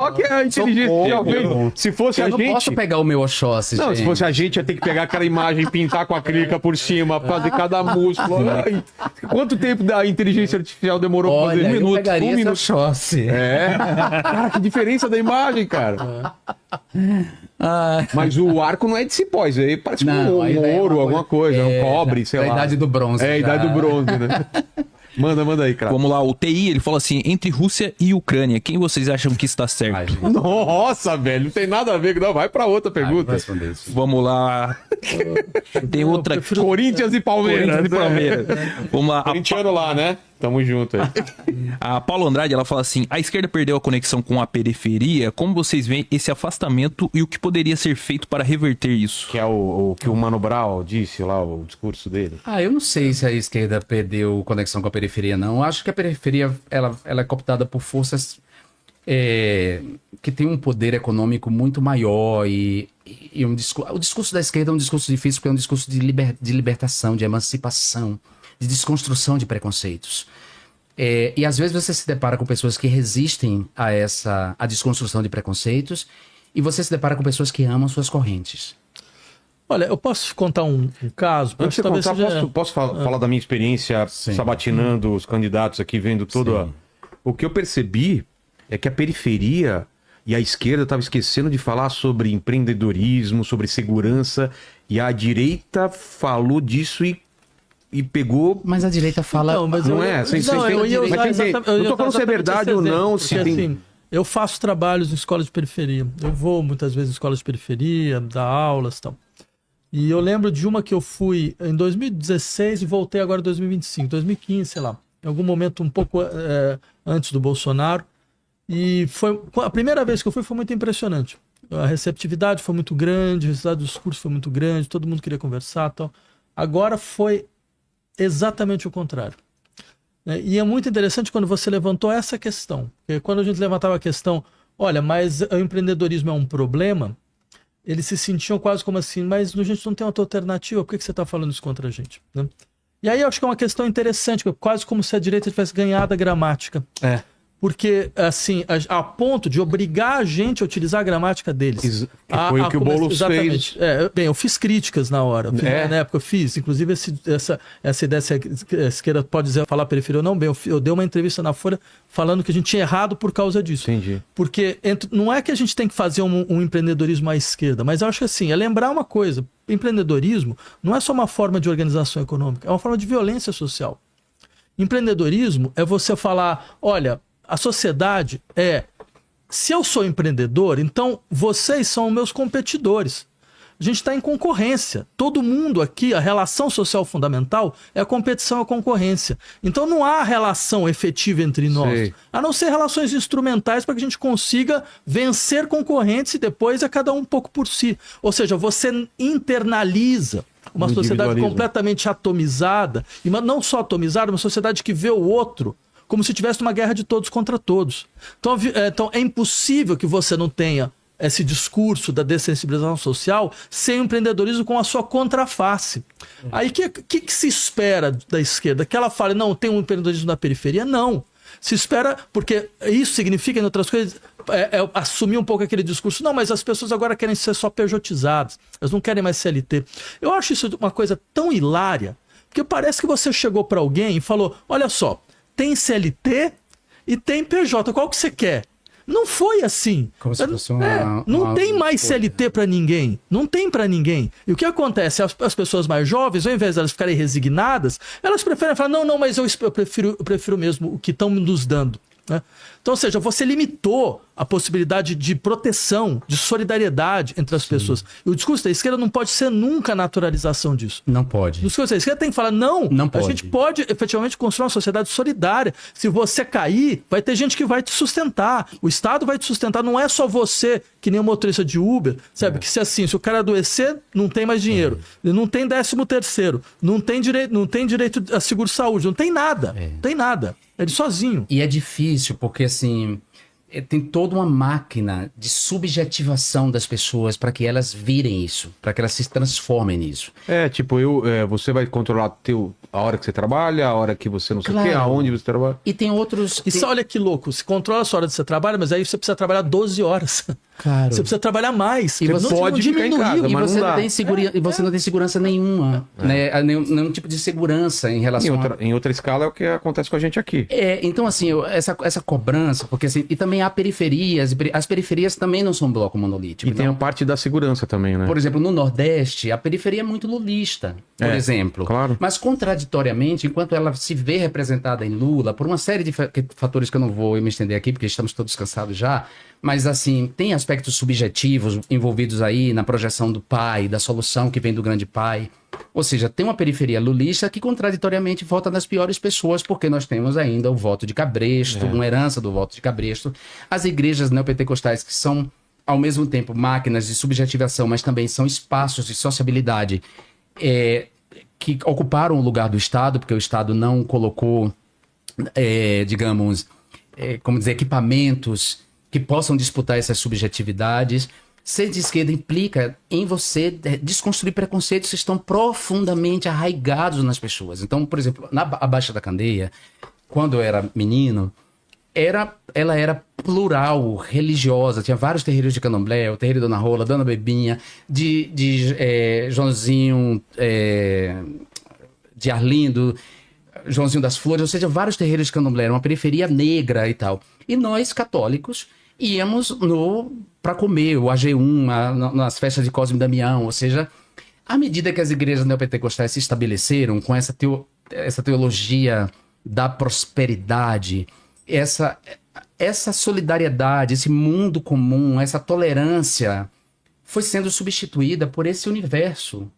Olha que a inteligência. Se fosse a Eu não gente. posso pegar o meu Oxóssi, Não, gente. se fosse a gente, ia ter que pegar aquela imagem, pintar com acrílica por cima, fazer cada músculo. Ai, quanto tempo da inteligência artificial demorou pra Olha, fazer? eu pegaria esse Oxóssi. É. Cara, que diferença da imagem, cara. Ah, Mas o arco não é de cipó, isso aí parece não, um aí daí é ouro, uma alguma coisa, um cobre, sei da lá. idade do bronze. É, a já. idade do bronze, né? Manda aí, cara. Vamos lá, o TI, ele fala assim, entre Rússia e Ucrânia, quem vocês acham que está Ai, certo? gente, Nossa, velho, não tem nada a ver. Não, vai pra outra vou pergunta. responder isso. Vamos lá. Tem outra. Corinthians e Palmeiras. Corinthians e Palmeiras. Vamos lá. Corintiano lá, né? Tamo junto aí. A Paulo Andrade, ela fala assim, a esquerda perdeu a conexão com a periferia. Como vocês veem esse afastamento e o que poderia ser feito para reverter isso? Que é o que o Mano Brown disse lá, o discurso dele. Eu não sei se a esquerda perdeu conexão com a periferia, não. Eu acho que a periferia ela é cooptada por forças que têm um poder econômico muito maior e o discurso da esquerda é um discurso difícil porque é um discurso de libertação, de emancipação, de desconstrução de preconceitos. E às vezes você se depara com pessoas que resistem a desconstrução de preconceitos e você se depara com pessoas que amam suas correntes. Olha, eu posso contar um caso? Antes de você Talvez contar, seja- posso falar da minha experiência Sim. sabatinando os candidatos aqui, vendo tudo. Sim. O que eu percebi é que a periferia e a esquerda estavam esquecendo de falar sobre empreendedorismo, sobre segurança, e a direita falou disso e pegou. Mas a direita fala... Não, mas Não eu, é? Você não, eu ia mas usar tem- exatamente, não tô falando se é verdade ou não, se porque, tem- assim, eu faço trabalhos em escolas de periferia. Eu vou muitas vezes em escolas de periferia, dar aulas e tal. E eu lembro de uma que eu fui em 2016 e voltei agora em 2025, 2015, sei lá. Em algum momento um pouco antes do Bolsonaro. E foi a primeira vez que eu fui foi muito impressionante. A receptividade foi muito grande, o resultado do discurso foi muito grande, todo mundo queria conversar e tal. Agora foi exatamente o contrário. E é muito interessante quando você levantou essa questão. Porque quando a gente levantava a questão, olha, mas o empreendedorismo é um problema, eles se sentiam quase como assim, mas a gente não tem outra alternativa, por que você está falando isso contra a gente? Né? E aí eu acho que é uma questão interessante, quase como se a direita tivesse ganhado a gramática. É. Porque, assim, a ponto de obrigar a gente a utilizar a gramática deles. Que foi o que o Boulos fez. Bem, eu fiz críticas na hora. É. Na época eu fiz. Inclusive, essa ideia, se a esquerda pode dizer, falar periferia ou não, bem, eu dei uma entrevista na Folha falando que a gente tinha errado por causa disso. Entendi. Porque não é que a gente tem que fazer um empreendedorismo à esquerda, mas eu acho que assim, é lembrar uma coisa, empreendedorismo não é só uma forma de organização econômica, é uma forma de violência social. Empreendedorismo é você falar, olha, a sociedade se eu sou empreendedor, então vocês são meus competidores. A gente está em concorrência. Todo mundo aqui, a relação social fundamental é a competição e a concorrência. Então não há relação efetiva entre nós. Sei. A não ser relações instrumentais para que a gente consiga vencer concorrentes e depois é cada um pouco por si. Ou seja, você internaliza uma O sociedade individualismo. completamente atomizada, e não só atomizada, uma sociedade que vê o outro como se tivesse uma guerra de todos contra todos. Então é impossível que você não tenha esse discurso da dessensibilização social sem o empreendedorismo com a sua contraface. Aí o que se espera da esquerda? Que ela fale, não, tem um empreendedorismo na periferia? Não. Se espera, porque isso significa, em outras coisas, assumir um pouco aquele discurso. Não, mas as pessoas agora querem ser só pejotizadas. Elas não querem mais CLT. Eu acho isso uma coisa tão hilária, porque parece que você chegou para alguém e falou, olha só, tem CLT e tem PJ, qual que você quer? Não foi assim. Como se fosse uma- não uma- tem mais CLT para ninguém. Não tem para ninguém. E o que acontece? As pessoas mais jovens, ao invés de elas ficarem resignadas, elas preferem falar, não, mas eu prefiro mesmo o que estão nos dando. Né? Então, ou seja, você limitou a possibilidade de proteção, de solidariedade entre as pessoas. E o discurso da esquerda não pode ser nunca a naturalização disso. Não pode. O discurso da esquerda tem que falar, não a pode. gente pode efetivamente construir uma sociedade solidária. Se você cair, vai ter gente que vai te sustentar. O Estado vai te sustentar, não é só você, que nem o motorista de Uber, sabe? Que se o cara adoecer, não tem mais dinheiro. Ele não tem 13º, não tem direito a seguro-saúde, não tem nada. Não tem nada. Ele sozinho. E é difícil, porque assim, tem toda uma máquina de subjetivação das pessoas para que elas virem isso, para que elas se transformem nisso. Tipo, você vai controlar a hora que você trabalha, a hora que você não sei o Claro. quê, aonde você trabalha. E tem outros... E só olha que louco, você controla a sua hora de você trabalha, mas aí você precisa trabalhar 12 horas. Claro. Você precisa trabalhar mais. E Você você pode ficar em casa, e mas você não dá. não tem e você não tem segurança nenhuma, né? Nenhum tipo de segurança em relação Em outra escala é o que acontece com a gente aqui. Então, assim, essa cobrança, porque assim, e também há periferias, as periferias também não são um bloco monolítico. E tem a parte da segurança também, né? Por exemplo, no Nordeste, a periferia é muito lulista, por exemplo. claro. Mas, contraditoriamente, enquanto ela se vê representada em Lula, por uma série de fatores que eu não vou me estender aqui, porque estamos todos cansados já, mas, assim, tem aspectos subjetivos envolvidos aí na projeção do pai, da solução que vem do grande pai. Ou seja, tem uma periferia lulista que, contraditoriamente, vota nas piores pessoas, porque nós temos ainda o voto de Cabresto, uma herança do voto de Cabresto. As igrejas neopentecostais, que são, ao mesmo tempo, máquinas de subjetivação, mas também são espaços de sociabilidade que ocuparam o lugar do Estado, porque o Estado não colocou, digamos, como dizer, equipamentos que possam disputar essas subjetividades. Ser de esquerda implica em você desconstruir preconceitos que estão profundamente arraigados nas pessoas. Então, por exemplo, na Baixa da Candeia, quando eu era menino, ela era plural, religiosa. Tinha vários terreiros de candomblé, o terreiro de Dona Rola, Dona Bebinha, de Joãozinho, de Arlindo, Joãozinho das Flores, ou seja, vários terreiros de candomblé, era uma periferia negra e tal. E nós, católicos, íamos para comer o AG1, nas festas de Cosme e Damião, ou seja, à medida que as igrejas neopentecostais se estabeleceram com essa teologia da prosperidade, essa solidariedade, esse mundo comum, essa tolerância foi sendo substituída por esse universo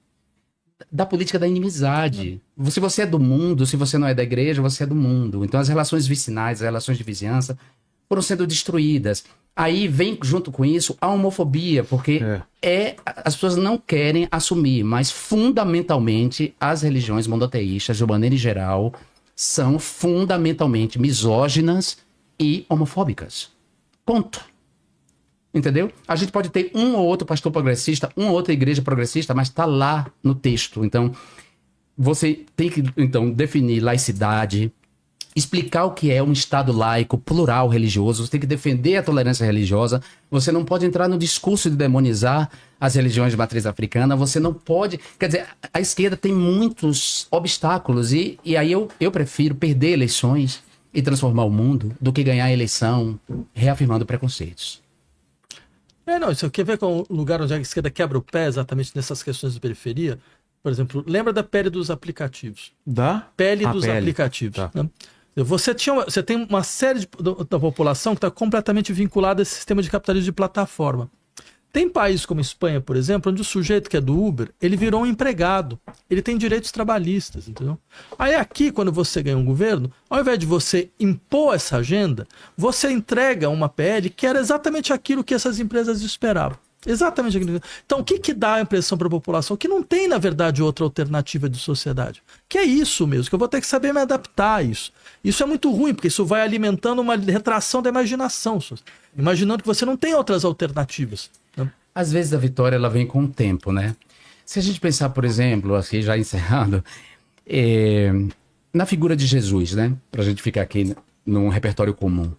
da política da inimizade. Se você é do mundo, se você não é da igreja, você é do mundo. Então as relações vicinais, as relações de vizinhança foram sendo destruídas. Aí vem junto com isso a homofobia, porque as pessoas não querem assumir, mas fundamentalmente as religiões monoteístas, de maneira geral, são fundamentalmente misóginas e homofóbicas. Ponto. Entendeu? A gente pode ter um ou outro pastor progressista, uma ou outra igreja progressista, mas está lá no texto. Então, você tem que definir laicidade, explicar o que é um Estado laico, plural, religioso. Você tem que defender a tolerância religiosa. Você não pode entrar no discurso de demonizar as religiões de matriz africana. Você não pode... Quer dizer, a esquerda tem muitos obstáculos e aí eu prefiro perder eleições e transformar o mundo do que ganhar a eleição reafirmando preconceitos. Isso quer ver com o lugar onde a esquerda quebra o pé exatamente nessas questões de periferia? Por exemplo, lembra da pele dos aplicativos? Pele dos aplicativos. Tá. Né? Você tem uma série da população que está completamente vinculada a esse sistema de capitalismo de plataforma. Tem países como Espanha, por exemplo, onde o sujeito que é do Uber, ele virou um empregado. Ele tem direitos trabalhistas, entendeu? Aí aqui, quando você ganha um governo, ao invés de você impor essa agenda, você entrega uma PL que era exatamente aquilo que essas empresas esperavam. Exatamente aquilo. Então, o que dá a impressão para a população? Que não tem, na verdade, outra alternativa de sociedade. Que é isso mesmo, que eu vou ter que saber me adaptar a isso. Isso é muito ruim, porque isso vai alimentando uma retração da imaginação. Imaginando que você não tem outras alternativas. Né? Às vezes a vitória ela vem com o tempo, né? Se a gente pensar, por exemplo, aqui já encerrado, na figura de Jesus, né? Para a gente ficar aqui num repertório comum.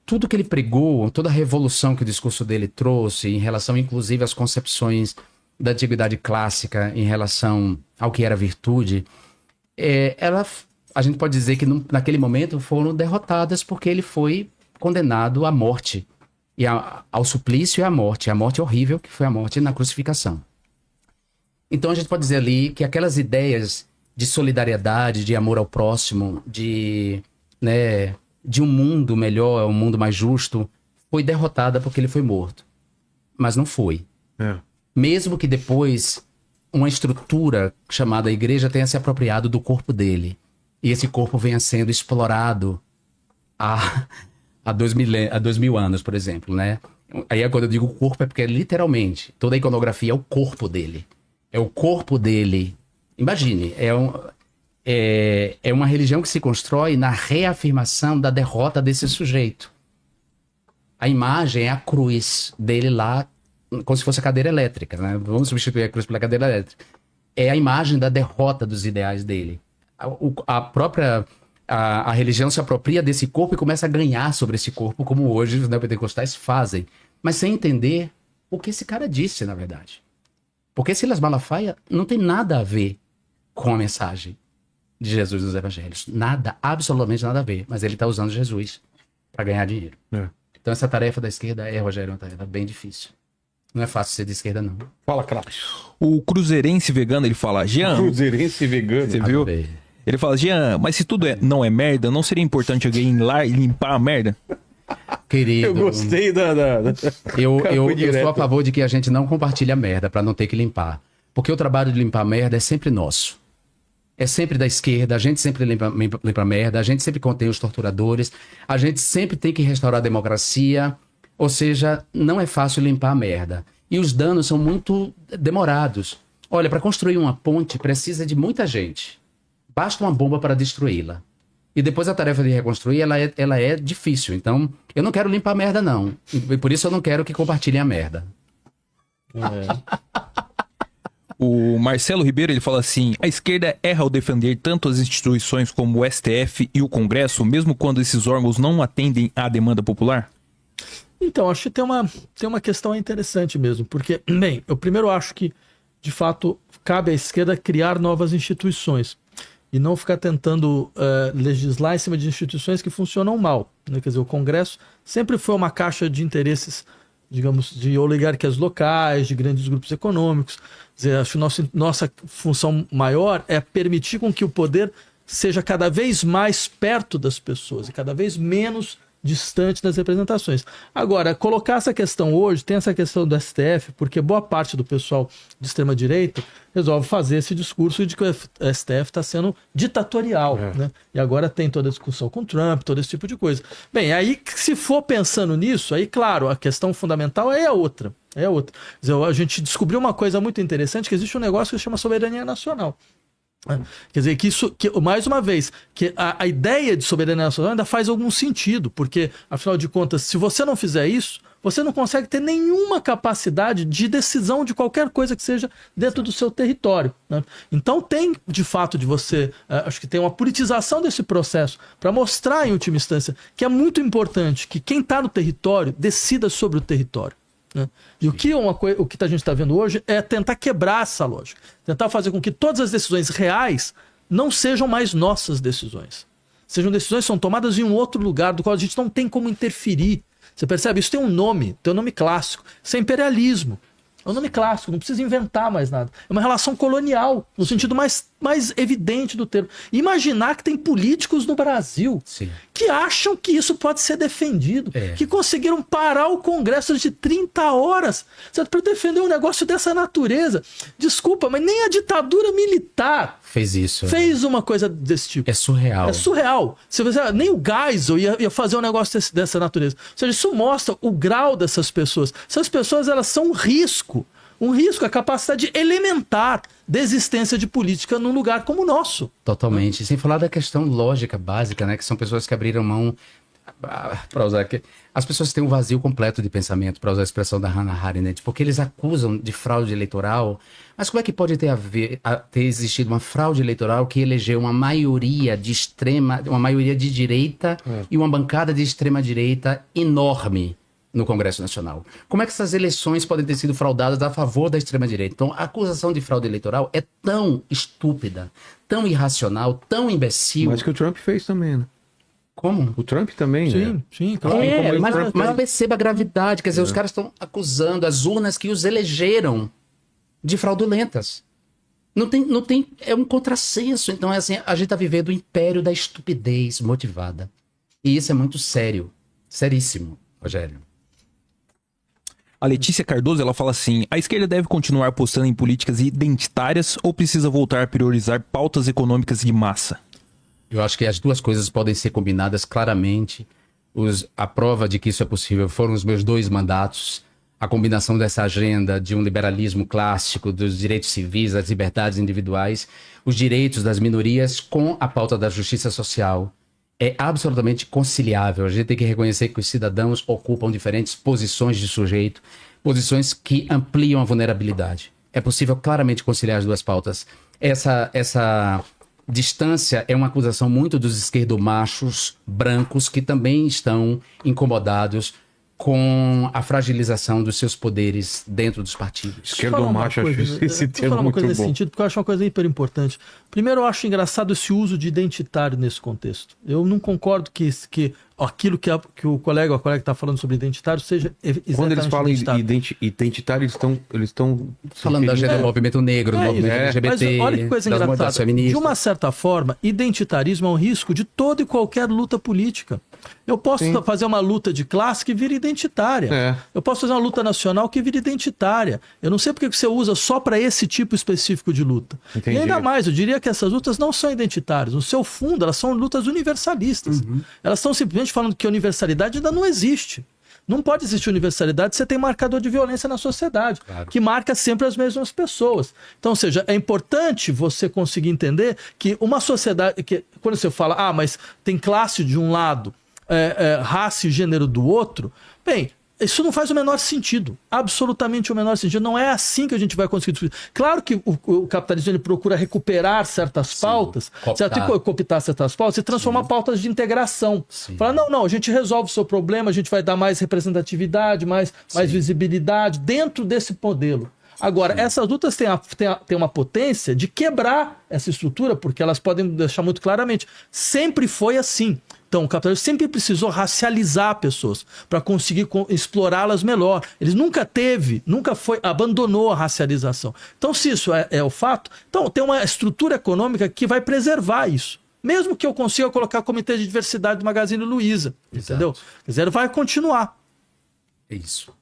Tudo que ele pregou, toda a revolução que o discurso dele trouxe, em relação inclusive às concepções da antiguidade clássica, em relação ao que era virtude, a gente pode dizer que naquele momento foram derrotadas porque ele foi condenado à morte, e ao suplício e à morte horrível que foi a morte na crucificação. Então a gente pode dizer ali que aquelas ideias de solidariedade, de amor ao próximo, de um mundo melhor, um mundo mais justo, foi derrotada porque ele foi morto. Mas não foi. Mesmo que depois uma estrutura chamada igreja tenha se apropriado do corpo dele. E esse corpo venha sendo explorado há 2000 anos, por exemplo, né? Aí quando eu digo corpo é porque literalmente toda a iconografia é o corpo dele. É o corpo dele. Imagine, é uma religião que se constrói na reafirmação da derrota desse sujeito. A imagem é a cruz dele lá, como se fosse a cadeira elétrica, né? Vamos substituir a cruz pela cadeira elétrica. É a imagem da derrota dos ideais dele. A religião se apropria desse corpo e começa a ganhar sobre esse corpo, como hoje os neopentecostais fazem. Mas sem entender o que esse cara disse, na verdade. Porque Silas Malafaia não tem nada a ver com a mensagem de Jesus nos evangelhos. Nada, absolutamente nada a ver. Mas ele está usando Jesus para ganhar dinheiro. Então essa tarefa da esquerda Rogério, uma tarefa bem difícil. Não é fácil ser de esquerda, não. Fala, craque. O cruzeirense vegano, ele fala, Jean, Cruzeirense vegano. você viu? Ele fala, Jean, mas se tudo não é merda, não seria importante alguém ir lá e limpar a merda? Querido, Eu gostei da... eu direto. sou a favor de que a gente não compartilhe a merda para não ter que limpar. Porque o trabalho de limpar a merda é sempre nosso. É sempre da esquerda, a gente sempre limpa a merda, a gente sempre contém os torturadores, a gente sempre tem que restaurar a democracia, ou seja, não é fácil limpar a merda. E os danos são muito demorados. Olha, para construir uma ponte precisa de muita gente. Basta uma bomba para destruí-la. E depois a tarefa de reconstruir, ela é difícil. Então, eu não quero limpar a merda, não. E por isso eu não quero que compartilhem a merda. O Marcelo Ribeiro, ele fala assim, a esquerda erra ao defender tanto as instituições como o STF e o Congresso, mesmo quando esses órgãos não atendem à demanda popular? Então, acho que tem uma questão interessante mesmo, porque, bem, eu primeiro acho que, de fato, cabe à esquerda criar novas instituições e não ficar tentando legislar em cima de instituições que funcionam mal, né? Quer dizer, o Congresso sempre foi uma caixa de interesses, digamos, de oligarquias locais, de grandes grupos econômicos. Quer dizer, acho que nossa função maior é permitir com que o poder seja cada vez mais perto das pessoas e cada vez menos distante das representações. Agora, colocar essa questão hoje, tem essa questão do STF, porque boa parte do pessoal de extrema-direita resolve fazer esse discurso de que o STF está sendo ditatorial, né? E agora tem toda a discussão com o Trump, todo esse tipo de coisa. Bem, aí se for pensando nisso, aí claro, a questão fundamental é outra. Quer dizer, a gente descobriu uma coisa muito interessante, que existe um negócio que se chama soberania nacional. Quer dizer, mais uma vez, que a ideia de soberania nacional ainda faz algum sentido, porque, afinal de contas, se você não fizer isso, você não consegue ter nenhuma capacidade de decisão de qualquer coisa que seja dentro do seu território, né? Então tem, de fato, de você, acho que tem uma politização desse processo para mostrar, em última instância, que é muito importante que quem está no território decida sobre o território, né? E o que a gente está vendo hoje é tentar quebrar essa lógica, tentar fazer com que todas as decisões reais não sejam mais nossas decisões, sejam decisões que são tomadas em um outro lugar do qual a gente não tem como interferir. Você percebe? Isso tem um nome clássico, isso é imperialismo. É um nome clássico, não precisa inventar mais nada. É uma relação colonial, no sentido mais evidente do termo. Imaginar que tem políticos no Brasil que acham que isso pode ser defendido, que conseguiram parar o Congresso de 30 horas para defender um negócio dessa natureza. Desculpa, mas nem a ditadura militar fez isso. Fez uma coisa desse tipo. É surreal. É surreal. Nem o Geisel ia fazer um negócio dessa natureza. Ou seja, isso mostra o grau dessas pessoas. Essas pessoas, elas são um risco, a capacidade elementar da existência de política num lugar como o nosso. Totalmente. Sem falar da questão lógica básica, né? Que são pessoas que abriram mão, para usar aqui, as pessoas têm um vazio completo de pensamento, para usar a expressão da Hannah Arendt, porque eles acusam de fraude eleitoral. Mas como é que pode ter existido uma fraude eleitoral que elegeu uma maioria de direita e uma bancada de extrema direita enorme no Congresso Nacional? Como é que essas eleições podem ter sido fraudadas a favor da extrema-direita? Então, a acusação de fraude eleitoral é tão estúpida, tão irracional, tão imbecil. Mas que o Trump fez também, né? Como? O Trump também, né? Sim, claro. Mas perceba a gravidade. Quer dizer, os caras estão acusando as urnas que os elegeram de fraudulentas. Não tem, é um contrassenso. Então, é assim, a gente está vivendo o império da estupidez motivada. E isso é muito sério. Seríssimo, Rogério. A Letícia Cardoso, ela fala assim, a esquerda deve continuar apostando em políticas identitárias ou precisa voltar a priorizar pautas econômicas de massa? Eu acho que as duas coisas podem ser combinadas claramente. A prova de que isso é possível foram os meus 2 mandatos a combinação dessa agenda de um liberalismo clássico, dos direitos civis, das liberdades individuais, os direitos das minorias com a pauta da justiça social. É absolutamente conciliável. A gente tem que reconhecer que os cidadãos ocupam diferentes posições de sujeito, posições que ampliam a vulnerabilidade. É possível claramente conciliar as duas pautas. Essa distância é uma acusação muito dos esquerdomachos brancos que também estão incomodados com a fragilização dos seus poderes dentro dos partidos. Esquerdomacho, acho esse termo uma muito coisa nesse bom. sentido, porque eu acho uma coisa hiper importante. Primeiro, eu acho engraçado esse uso de identitário nesse contexto. Eu não concordo que aquilo que o colega ou a colega está falando sobre identitário seja exatamente Quando eles falam identitário. identitário, eles estão Falando da agenda do movimento negro, do movimento LGBT, mas olha que coisa das engraçada. movimentos feministas. De uma certa forma, identitarismo é um risco de toda e qualquer luta política. Eu posso fazer uma luta de classe que vira identitária. É. Eu posso fazer uma luta nacional que vira identitária. Eu não sei porque que você usa só para esse tipo específico de luta. Entendi. E ainda mais, eu diria que essas lutas não são identitárias. No seu fundo, elas são lutas universalistas. Elas estão simplesmente falando que a universalidade ainda não existe. Não pode existir universalidade se você tem marcador de violência na sociedade, que marca sempre as mesmas pessoas. Então, ou seja, é importante você conseguir entender que uma sociedade... quando você fala, mas tem classe de um lado, raça e gênero do outro, bem... Isso não faz o menor sentido, absolutamente o menor sentido. Não é assim que a gente vai conseguir discutir. Claro que o capitalismo ele procura recuperar certas pautas, cooptar certas pautas e transformar pautas de integração. Falar, não, a gente resolve o seu problema, a gente vai dar mais representatividade, mais visibilidade dentro desse modelo. Agora, essas lutas têm uma potência de quebrar essa estrutura, porque elas podem deixar muito claramente. Sempre foi assim. Então, o capitalismo sempre precisou racializar pessoas para conseguir explorá-las melhor. Ele nunca abandonou a racialização. Então, se isso é o fato, então tem uma estrutura econômica que vai preservar isso. Mesmo que eu consiga colocar comitê de diversidade do Magazine Luiza, entendeu? Quer dizer, vai continuar. É isso.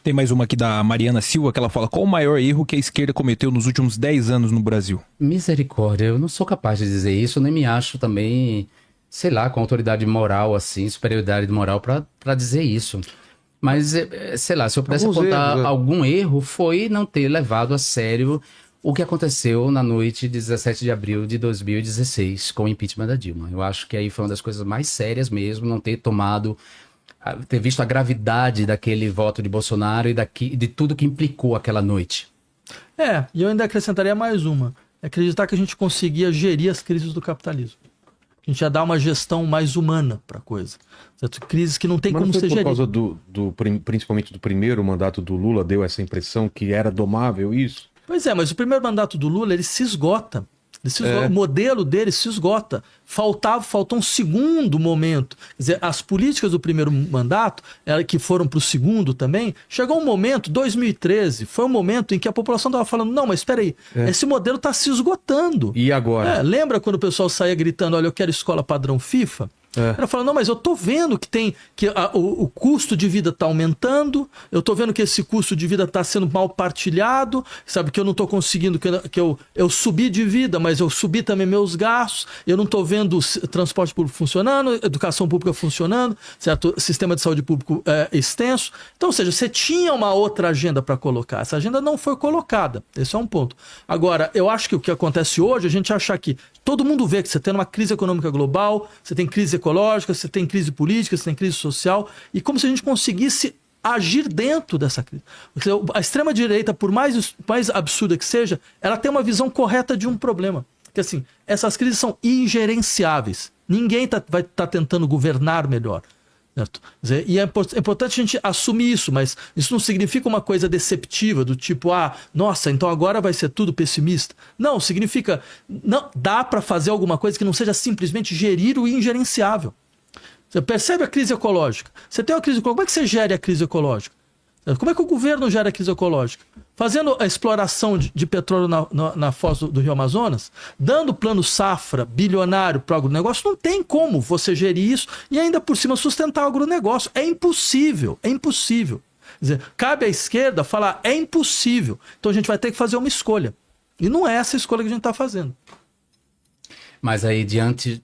Tem mais uma aqui da Mariana Silva, que ela fala: qual o maior erro que a esquerda cometeu nos últimos 10 anos no Brasil? Misericórdia, eu não sou capaz de dizer isso, nem me acho também, sei lá, com autoridade moral, assim, superioridade moral pra dizer isso. Mas, sei lá, se eu pudesse apontar algum erro, foi não ter levado a sério o que aconteceu na noite de 17 de abril de 2016, com o impeachment da Dilma. Eu acho que aí foi uma das coisas mais sérias mesmo, não ter visto a gravidade daquele voto de Bolsonaro e de tudo que implicou aquela noite. E eu ainda acrescentaria mais uma. Acreditar que a gente conseguia gerir as crises do capitalismo. A gente ia dar uma gestão mais humana para a coisa. Certo? Crises que não tem como ser gerida. Por causa principalmente do primeiro mandato do Lula, deu essa impressão que era domável isso? Pois é, mas o primeiro mandato do Lula, ele se esgota. O modelo dele se esgota. Faltou um segundo momento. Quer dizer, as políticas do primeiro mandato, que foram para o segundo também, chegou um momento, 2013, foi um momento em que a população estava falando, não, mas espera aí, esse modelo está se esgotando. E agora? Lembra quando o pessoal saía gritando, olha, eu quero escola padrão FIFA? Ela fala, não, mas eu tô vendo que o custo de vida tá aumentando, eu tô vendo que esse custo de vida tá sendo mal partilhado, sabe, que eu não tô conseguindo, que eu subi de vida, mas eu subi também meus gastos, eu não tô vendo transporte público funcionando, educação pública funcionando, certo? Sistema de saúde público extenso. Então, ou seja, você tinha uma outra agenda para colocar, essa agenda não foi colocada, esse é um ponto. Agora, eu acho que o que acontece hoje, a gente achar que todo mundo vê que você tem uma crise econômica global, você tem crise ecológica, você tem crise política, você tem crise social, e como se a gente conseguisse agir dentro dessa crise. A extrema-direita, por mais absurda que seja, ela tem uma visão correta de um problema. Porque assim, essas crises são ingerenciáveis. Ninguém vai estar tentando governar melhor. Certo? E é importante a gente assumir isso, mas isso não significa uma coisa deceptiva, do tipo, nossa, então agora vai ser tudo pessimista. Não, significa, não, dá para fazer alguma coisa que não seja simplesmente gerir o ingerenciável. Você percebe a crise ecológica? Você tem uma crise ecológica, como é que você gere a crise ecológica? Como é que o governo gera a crise ecológica? Fazendo a exploração de petróleo na foz do Rio Amazonas, dando plano safra bilionário para o agronegócio, não tem como você gerir isso e ainda por cima sustentar o agronegócio. É impossível, é impossível. Quer dizer, cabe à esquerda falar, é impossível. Então a gente vai ter que fazer uma escolha. E não é essa a escolha que a gente está fazendo. Mas aí, diante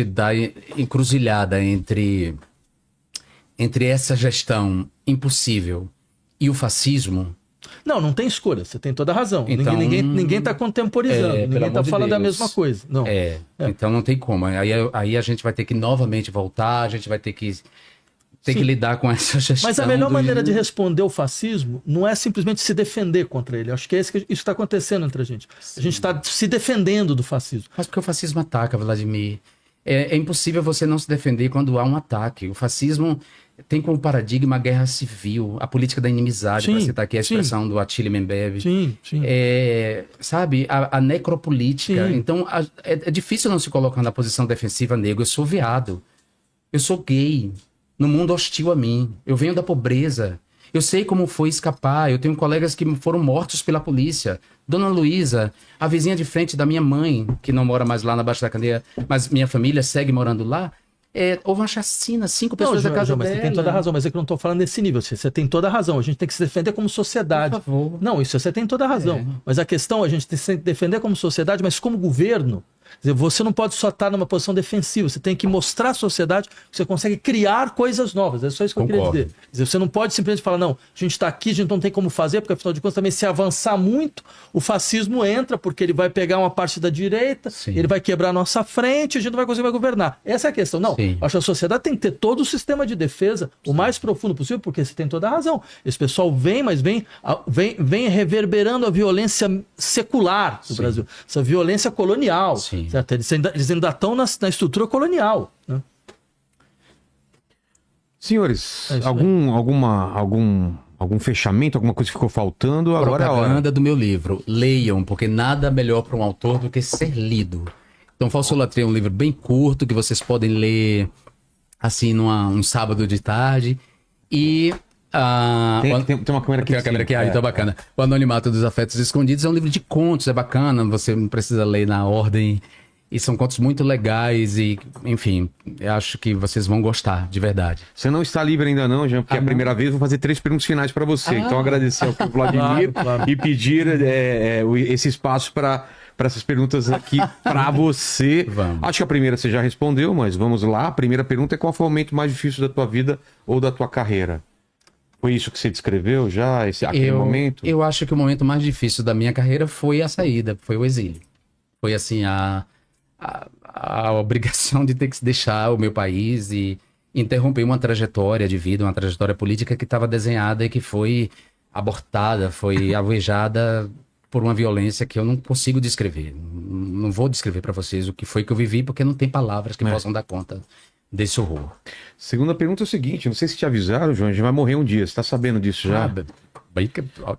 da encruzilhada entre entre essa gestão impossível e o fascismo, Não tem escolha, você tem toda a razão. Então, Ninguém está contemporizando, pelo ninguém está amor de falando a Deus. mesma coisa. Não. Então não tem como. Aí a gente vai ter que novamente voltar, a gente vai ter que Sim. lidar com essa gestão. Mas a melhor maneira de responder o fascismo não é simplesmente se defender contra ele. Acho que é isso que está acontecendo entre a gente. A gente está se defendendo do fascismo. Mas porque o fascismo ataca, Vladimir. É impossível você não se defender quando há um ataque. O fascismo tem como paradigma a guerra civil, a política da inimizade, Sim, para citar aqui a sim. expressão do Attila Mbembe. Sim. Sabe, a necropolítica. Sim. Então, é difícil não se colocar na posição defensiva, nego. Eu sou viado. Eu sou gay. No mundo hostil a mim. Eu venho da pobreza. Eu sei como foi escapar. Eu tenho colegas que foram mortos pela polícia. Dona Luísa, a vizinha de frente da minha mãe, que não mora mais lá na Baixa da Candeia, mas minha família segue morando lá. Houve uma chacina, 5 pessoas da casa mas dela. você tem toda a razão, mas é que eu não estou falando nesse nível. Você tem toda a razão. A gente tem que se defender como sociedade. Por favor. Não, isso você tem toda a razão. Mas a questão é a gente tem que se defender como sociedade, mas como governo. Quer dizer, você não pode só estar numa posição defensiva, você tem que mostrar à sociedade que você consegue criar coisas novas. É só isso que eu queria dizer. Quer dizer, você não pode simplesmente falar, não, a gente está aqui, a gente não tem como fazer, porque afinal de contas também se avançar muito, o fascismo entra, porque ele vai pegar uma parte da direita, Sim. ele vai quebrar a nossa frente, a gente não vai conseguir governar. Essa é a questão. Não, Sim. acho que a sociedade tem que ter todo o sistema de defesa o mais profundo possível, porque você tem toda a razão. Esse pessoal vem, mas vem reverberando a violência secular do Brasil, essa violência colonial. Sim. Certo? Eles ainda estão na estrutura colonial. Né? Senhores, É isso algum fechamento, alguma coisa que ficou faltando? Agora é a hora. Propaganda do meu livro. Leiam, porque nada melhor para um autor do que ser lido. Então, Falsolatria é um livro bem curto, que vocês podem ler assim um sábado de tarde. E... Tem uma câmera aqui. Tem a câmera aqui, então bacana. O Anonimato dos Afetos Escondidos é um livro de contos, é bacana, você não precisa ler na ordem. E são contos muito legais e, enfim, eu acho que vocês vão gostar, de verdade. Você não está livre ainda não, Jean, porque é a primeira vez eu vou fazer 3 perguntas finais para você. Então agradecer ao Vladimir Claro. e pedir esse espaço para essas perguntas aqui para você. Vamos. Acho que a primeira você já respondeu, mas vamos lá. A primeira pergunta é: qual foi o momento mais difícil da tua vida ou da tua carreira? Foi isso que você descreveu já, aquele momento? Eu acho que o momento mais difícil da minha carreira foi a saída, foi o exílio. Foi assim, a obrigação de ter que deixar o meu país e interromper uma trajetória de vida, uma trajetória política que estava desenhada e que foi abortada, foi alvejada por uma violência que eu não consigo descrever. Não vou descrever para vocês o que foi que eu vivi, porque não tem palavras que possam dar conta desse horror. Segunda pergunta é o seguinte: não sei se te avisaram, João, a gente vai morrer um dia. Você está sabendo disso já?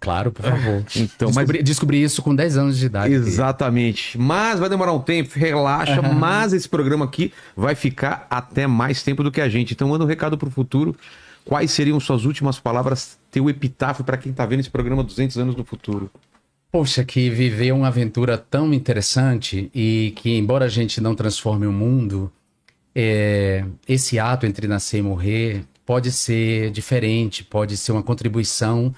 Claro, por favor. Então, Descobri isso com 10 anos de idade. Exatamente. Mas vai demorar um tempo, relaxa. Mas esse programa aqui vai ficar até mais tempo do que a gente. Então manda um recado pro futuro. Quais seriam suas últimas palavras, teu epitáfio para quem tá vendo esse programa 200 anos no futuro? Poxa, que viver uma aventura tão interessante e que, embora a gente não transforme o mundo, esse ato entre nascer e morrer pode ser diferente, pode ser uma contribuição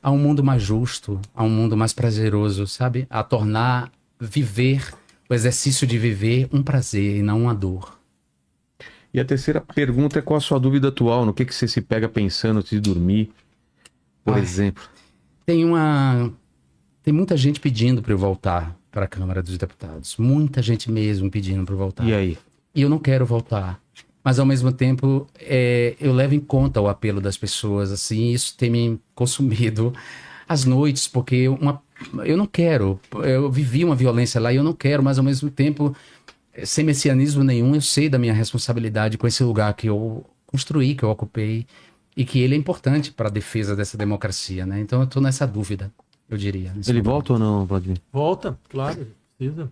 a um mundo mais justo, a um mundo mais prazeroso, sabe? A tornar viver, o exercício de viver, um prazer e não uma dor. E a terceira pergunta é: qual a sua dúvida atual? No que você se pega pensando antes de dormir, por exemplo? Tem muita gente pedindo para eu voltar para a Câmara dos Deputados. Muita gente mesmo pedindo para eu voltar. E aí? E eu não quero voltar. Mas, ao mesmo tempo, eu levo em conta o apelo das pessoas, assim, isso tem me consumido as noites, porque eu não quero. Eu vivi uma violência lá e eu não quero, mas, ao mesmo tempo, sem messianismo nenhum, eu sei da minha responsabilidade com esse lugar que eu construí, que eu ocupei, e que ele é importante para a defesa dessa democracia, né? Então, eu estou nessa dúvida, eu diria. Ele volta ou não, Vladimir? Volta, claro. Precisa.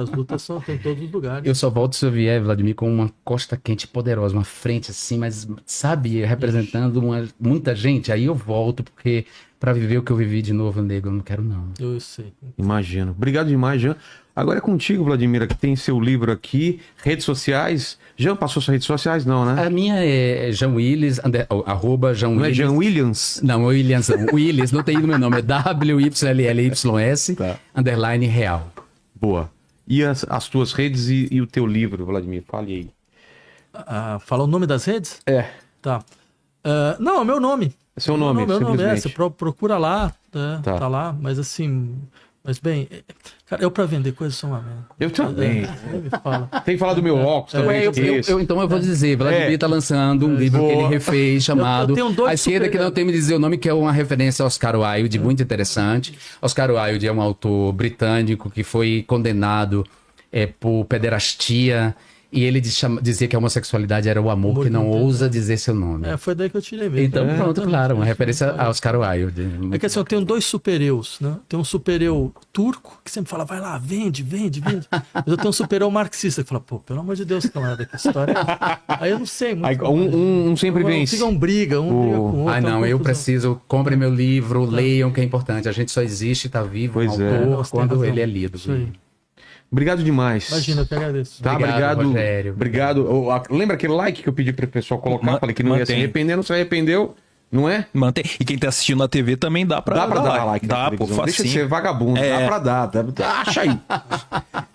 As lutas tem em todos os lugares. Eu só volto se eu vier, Vladimir, com uma costa quente poderosa, uma frente assim, mas, sabe, representando muita gente. Aí eu volto, porque para viver o que eu vivi de novo, nego, eu não quero não. Eu sei. Imagino. Obrigado demais, Jean. Agora é contigo, Vladimir, que tem seu livro aqui, redes sociais. Jean passou suas redes sociais? Não, né? A minha é Jean Willis, arroba Jean Não Willis. é Jean Williams? Não, Williams não. Willis, não tem no meu nome, é WYLLYS, _ real. Boa. E as tuas redes e o teu livro, Vladimir? Fale aí. Fala o nome das redes? É. Tá. Não, é o meu nome. É seu nome, Meu nome simplesmente. você procura lá, né? Tá. Tá lá, mas assim... Mas bem, cara, eu pra vender coisas sou uma merda. Eu também. Me fala. Tem que falar do meu óculos também. Então eu vou dizer, Vladimir está lançando um livro que ele refez, chamado eu tenho dois A Esquerda que não tem me dizer o nome, que é uma referência a Oscar Wilde, muito interessante. Oscar Wilde é um autor britânico que foi condenado por pederastia, e ele dizia que a homossexualidade era o amor que não ousa dizer seu nome. Foi daí que eu tirei mesmo. Então, pronto, claro, uma referência a Oscar Wilde. É que assim, eu tenho 2 super-eus, né? Tem um super-eu turco, que sempre fala, vai lá, vende. Mas eu tenho um super-eu marxista, que fala, pô, pelo amor de Deus, camarada, que história é? Aí eu não sei muito. Aí, um sempre vence. Fica briga com o outro. Ah, não, eu preciso, comprem meu livro, leiam, que é importante. A gente só existe, tá vivo, Pois um é. autor, Nossa, tem quando razão. ele é lido. Isso aí. Obrigado demais. Imagina, eu que agradeço. Tá, Obrigado, Rogério. Obrigado. Lembra aquele like que eu pedi pro pessoal colocar? Falei que não ia se Mantém. arrepender, não se arrependeu, não é? Mantém. E quem tá assistindo na TV também dá pra Dá pra dar like na Dá, pô, televisão. Deixa de facinho. ser vagabundo. Dá pra dar. Acha aí.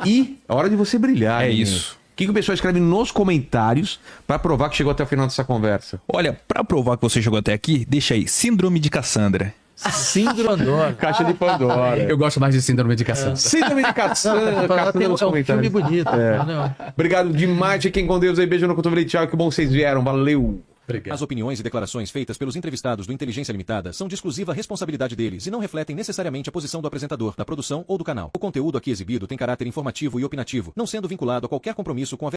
E é hora de você brilhar. É menino. isso. O que o pessoal escreve nos comentários pra provar que chegou até o final dessa conversa? Olha, pra provar que você chegou até aqui, deixa aí, Síndrome de Cassandra. Síndrome Caixa de Pandora. Eu gosto mais de síndrome de Cassandra. Síndrome de Cassandra. Cassandra nos É um filme comentários. bonito. Não. Obrigado demais. Fiquem com Deus aí. Beijo no cotovelo e tchau. Que bom que vocês vieram. Valeu. As opiniões e declarações feitas pelos entrevistados do Inteligência Limitada são de exclusiva responsabilidade deles e não refletem necessariamente a posição do apresentador, da produção ou do canal. O conteúdo aqui exibido tem caráter informativo e opinativo, não sendo vinculado a qualquer compromisso com a